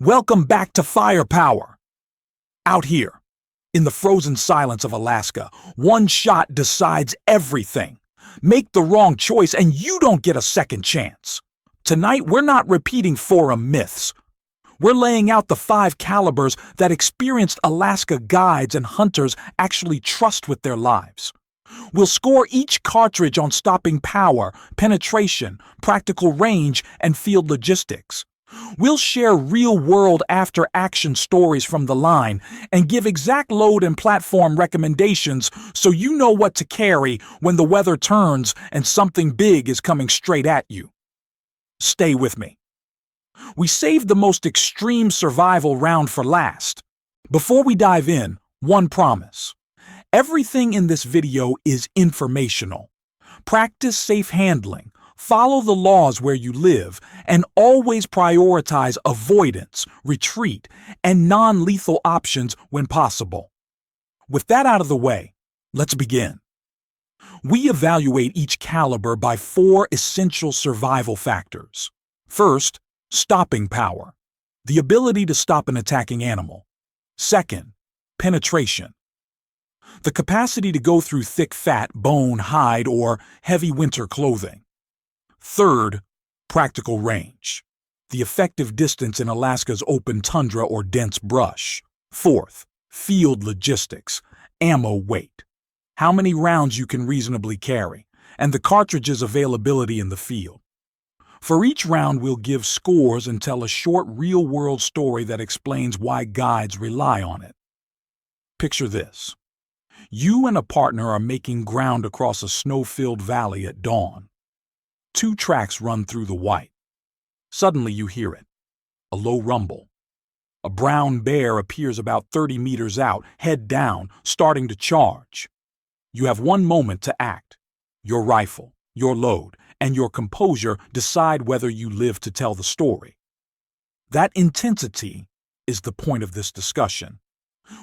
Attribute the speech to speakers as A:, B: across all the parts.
A: Welcome back to Firepower. Out here, in the frozen silence of Alaska, one shot decides everything. Make the wrong choice and you don't get a second chance. Tonight, we're not repeating forum myths. We're laying out the 5 calibers that experienced Alaska guides and hunters actually trust with their lives. We'll score each cartridge on stopping power, penetration, practical range, and field logistics. We'll share real-world after-action stories from the line and give exact load and platform recommendations so you know what to carry when the weather turns and something big is coming straight at you. Stay with me. We saved the most extreme survival round for last. Before we dive in, one promise. Everything in this video is informational. Practice safe handling. Follow the laws where you live, and always prioritize avoidance, retreat, and non-lethal options when possible. With that out of the way, let's begin. We evaluate each caliber by 4 essential survival factors. First, stopping power, the ability to stop an attacking animal. Second, penetration, the capacity to go through thick fat, bone, hide, or heavy winter clothing. Third, practical range, the effective distance in Alaska's open tundra or dense brush. Fourth, field logistics, ammo weight, how many rounds you can reasonably carry, and the cartridge's availability in the field. For each round, we'll give scores and tell a short real-world story that explains why guides rely on it. Picture this. You and a partner are making ground across a snow-filled valley at dawn. 2 tracks run through the white. Suddenly you hear it. A low rumble. A brown bear appears about 30 meters out, head down, starting to charge. You have one moment to act. Your rifle, your load, and your composure decide whether you live to tell the story. That intensity is the point of this discussion.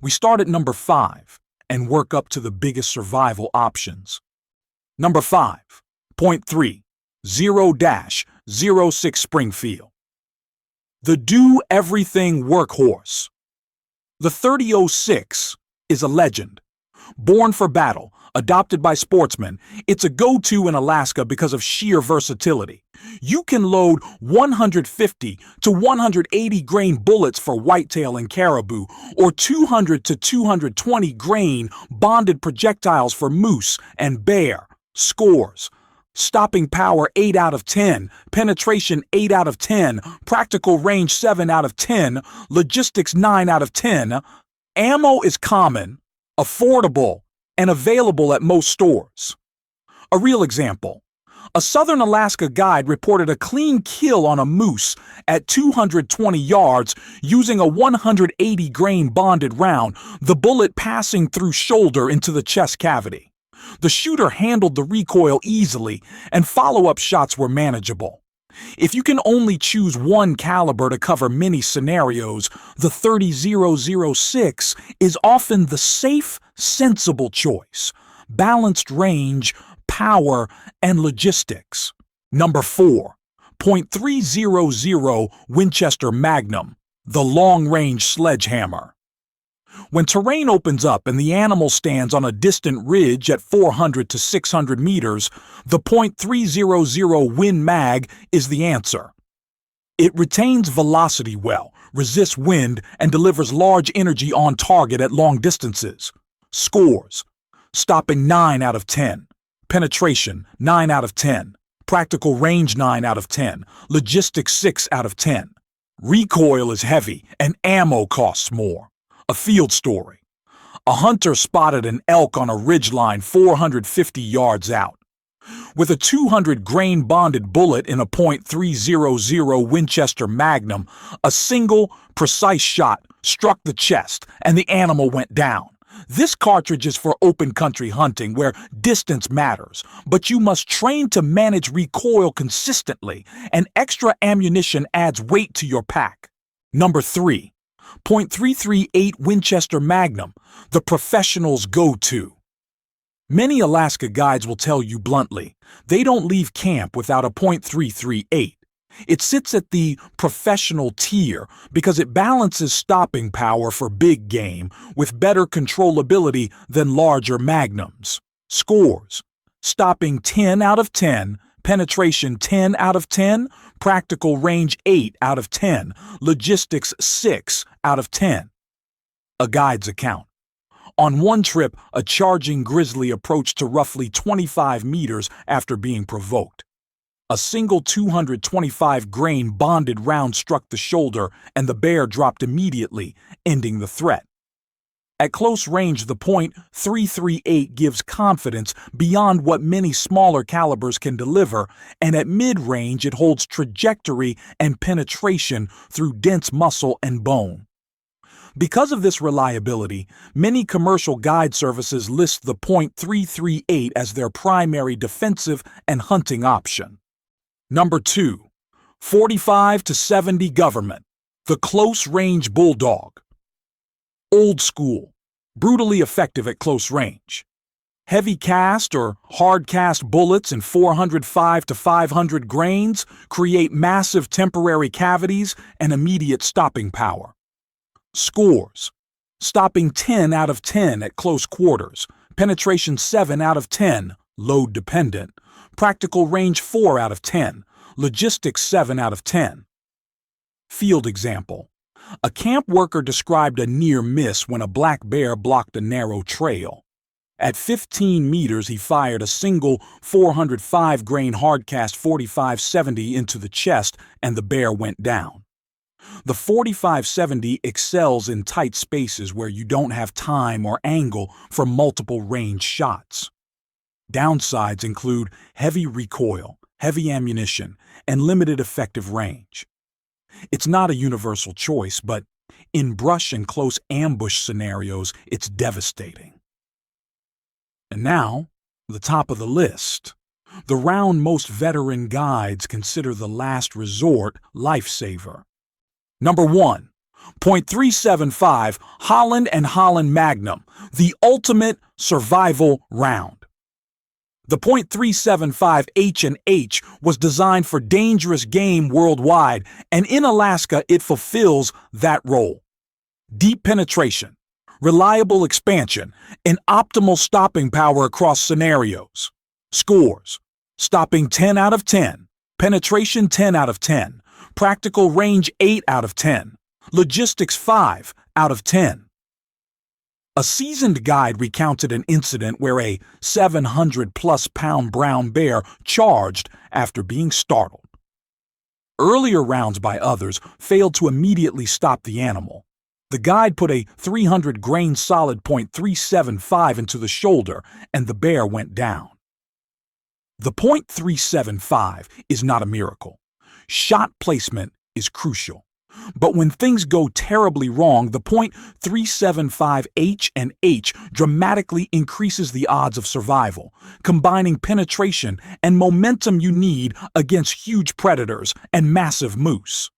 A: We start at number 5 and work up to the biggest survival options. Number 5, point 3. 0-06 Springfield. The do-everything workhorse. The 30-06 is a legend. Born for battle, adopted by sportsmen, it's a go-to in Alaska because of sheer versatility. You can load 150 to 180 grain bullets for whitetail and caribou, or 200 to 220 grain bonded projectiles for moose and bear. Scores. Stopping power 8 out of 10, penetration 8 out of 10, practical range 7 out of 10, logistics 9 out of 10. Ammo is common, affordable, and available at most stores. A real example. A southern Alaska guide reported a clean kill on a moose at 220 yards using a 180 grain bonded round, the bullet passing through shoulder into the chest cavity. The shooter handled the recoil easily, and follow-up shots were manageable. If you can only choose one caliber to cover many scenarios, the 30-006 is often the safe, sensible choice. Balanced range, power, and logistics. Number 4, .300 Winchester Magnum, the long-range sledgehammer. When terrain opens up and the animal stands on a distant ridge at 400 to 600 meters, the .300 Win Mag is the answer. It retains velocity well, resists wind, and delivers large energy on target at long distances. Scores. Stopping 9 out of 10. Penetration 9 out of 10. Practical range 9 out of 10. Logistics 6 out of 10. Recoil is heavy and ammo costs more. A field story. A hunter spotted an elk on a ridgeline 450 yards out. With a 200 grain bonded bullet in a .300 Winchester Magnum, a single, precise shot struck the chest and the animal went down. This cartridge is for open country hunting where distance matters, but you must train to manage recoil consistently, and extra ammunition adds weight to your pack. Number 3. .338 Winchester Magnum, the professional's go-to. Many Alaska guides will tell you bluntly, they don't leave camp without a .338. It sits at the professional tier because it balances stopping power for big game with better controllability than larger magnums. Scores: stopping 10 out of 10, penetration 10 out of 10, practical range 8 out of 10, logistics 6 out of 10. A guide's account. On one trip, a charging grizzly approached to roughly 25 meters after being provoked. A single 225-grain bonded round struck the shoulder, and the bear dropped immediately, ending the threat. At close range, the .338 gives confidence beyond what many smaller calibers can deliver, and at mid-range it holds trajectory and penetration through dense muscle and bone. Because of this reliability, many commercial guide services list the .338 as their primary defensive and hunting option. Number 2. 45 to 70 Government, the close-range bulldog. Old school, brutally effective at close range. Heavy cast or hard cast bullets in 405 to 500 grains create massive temporary cavities and immediate stopping power. Scores: stopping 10 out of 10 at close quarters, penetration 7 out of 10, load dependent, practical range 4 out of 10, logistics 7 out of 10. Field example: a camp worker described a near miss when a black bear blocked a narrow trail. At 15 meters, he fired a single 405-grain hardcast 45-70 into the chest, and the bear went down. The 45-70 excels in tight spaces where you don't have time or angle for multiple range shots. Downsides include heavy recoil, heavy ammunition, and limited effective range. It's not a universal choice, but in brush and close ambush scenarios, it's devastating. And now, the top of the list. The round most veteran guides consider the last resort lifesaver. Number 1. .375 Holland & Holland Magnum, the ultimate survival round. The .375 H&H was designed for dangerous game worldwide, and in Alaska it fulfills that role. Deep penetration, reliable expansion, and optimal stopping power across scenarios. Scores: stopping 10 out of 10, penetration 10 out of 10, practical range 8 out of 10, logistics 5 out of 10. A seasoned guide recounted an incident where a 700-plus-pound brown bear charged after being startled. Earlier rounds by others failed to immediately stop the animal. The guide put a 300-grain solid .375 into the shoulder, and the bear went down. The .375 is not a miracle. Shot placement is crucial. But when things go terribly wrong, the .375 H&H dramatically increases the odds of survival, combining penetration and momentum you need against huge predators and massive moose.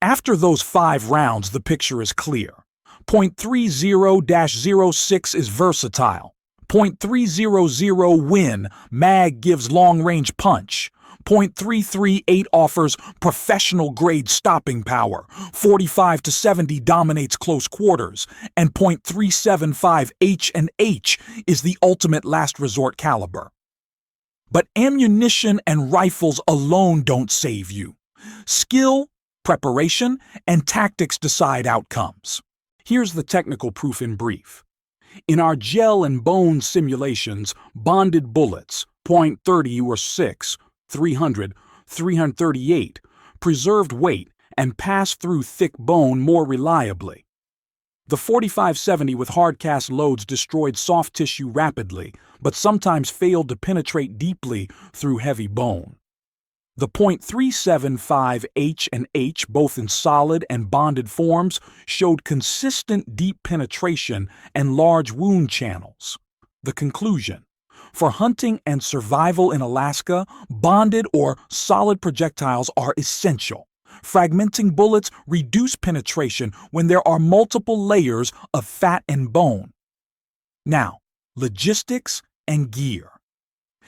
A: After those 5 rounds, the picture is clear. .30-06 is versatile. .300 Win mag gives long-range punch. .338 offers professional-grade stopping power, 45 to 70 dominates close quarters, and .375 H&H is the ultimate last-resort caliber. But ammunition and rifles alone don't save you. Skill, preparation, and tactics decide outcomes. Here's the technical proof in brief. In our gel and bone simulations, bonded bullets, .30 or 6, 300, 338, preserved weight and passed through thick bone more reliably. The 45-70 with hard-cast loads destroyed soft tissue rapidly, but sometimes failed to penetrate deeply through heavy bone. The .375 H&H, both in solid and bonded forms, showed consistent deep penetration and large wound channels. The conclusion: for hunting and survival in Alaska, bonded or solid projectiles are essential. Fragmenting bullets reduce penetration when there are multiple layers of fat and bone. Now, logistics and gear.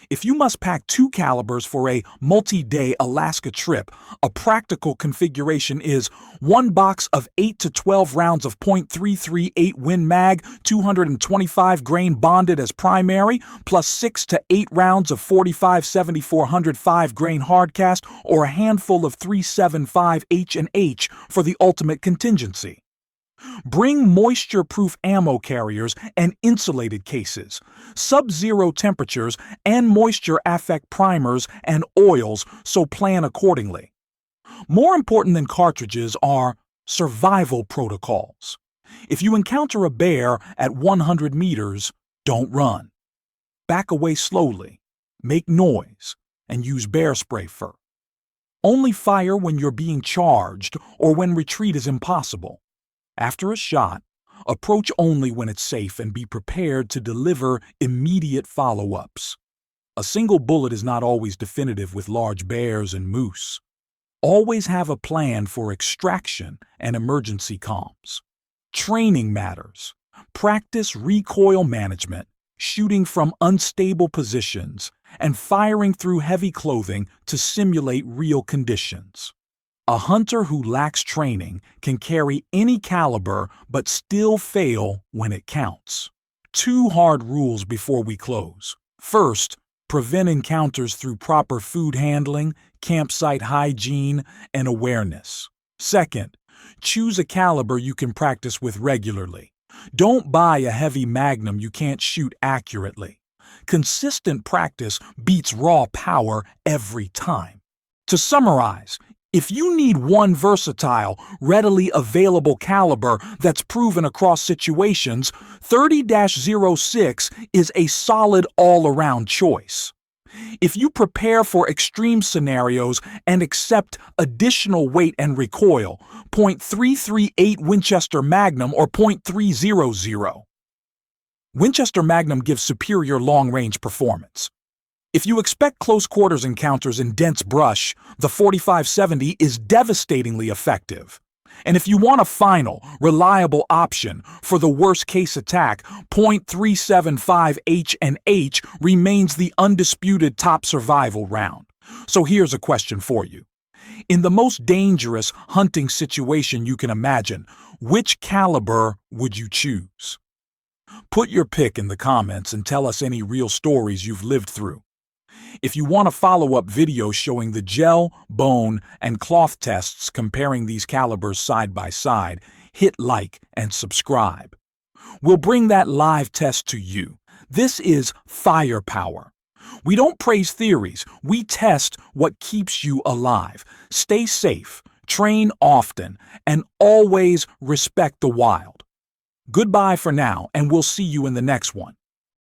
A: If you must pack 2 calibers for a multi-day Alaska trip, a practical configuration is 1 box of 8 to 12 rounds of .338 Win Mag, 225 grain bonded as primary, plus 6 to 8 rounds of 45-7405 grain hardcast, or a handful of 375 H&H for the ultimate contingency. Bring moisture-proof ammo carriers and insulated cases, sub-zero temperatures, and moisture affect primers and oils, so plan accordingly. More important than cartridges are survival protocols. If you encounter a bear at 100 meters, don't run. Back away slowly, make noise, and use bear spray fur. Only fire when you're being charged or when retreat is impossible. After a shot, approach only when it's safe and be prepared to deliver immediate follow-ups. A single bullet is not always definitive with large bears and moose. Always have a plan for extraction and emergency comms. Training matters. Practice recoil management, shooting from unstable positions, and firing through heavy clothing to simulate real conditions. A hunter who lacks training can carry any caliber but still fail when it counts. 2 hard rules before we close. First, prevent encounters through proper food handling, campsite hygiene, and awareness. Second, choose a caliber you can practice with regularly. Don't buy a heavy Magnum you can't shoot accurately. Consistent practice beats raw power every time. To summarize, if you need one versatile, readily available caliber that's proven across situations, 30-06 is a solid all-around choice. If you prepare for extreme scenarios and accept additional weight and recoil, .338 Winchester Magnum or .300. Winchester Magnum gives superior long-range performance. If you expect close quarters encounters in dense brush, the 45-70 is devastatingly effective. And if you want a final, reliable option for the worst-case attack, .375 H&H remains the undisputed top survival round. So here's a question for you. In the most dangerous hunting situation you can imagine, which caliber would you choose? Put your pick in the comments and tell us any real stories you've lived through. If you want a follow-up video showing the gel, bone, and cloth tests comparing these calibers side by side, hit like and subscribe. We'll bring that live test to you. This is firepower. We don't praise theories, we test what keeps you alive. Stay safe, train often, and always respect the wild. Goodbye for now, and we'll see you in the next one.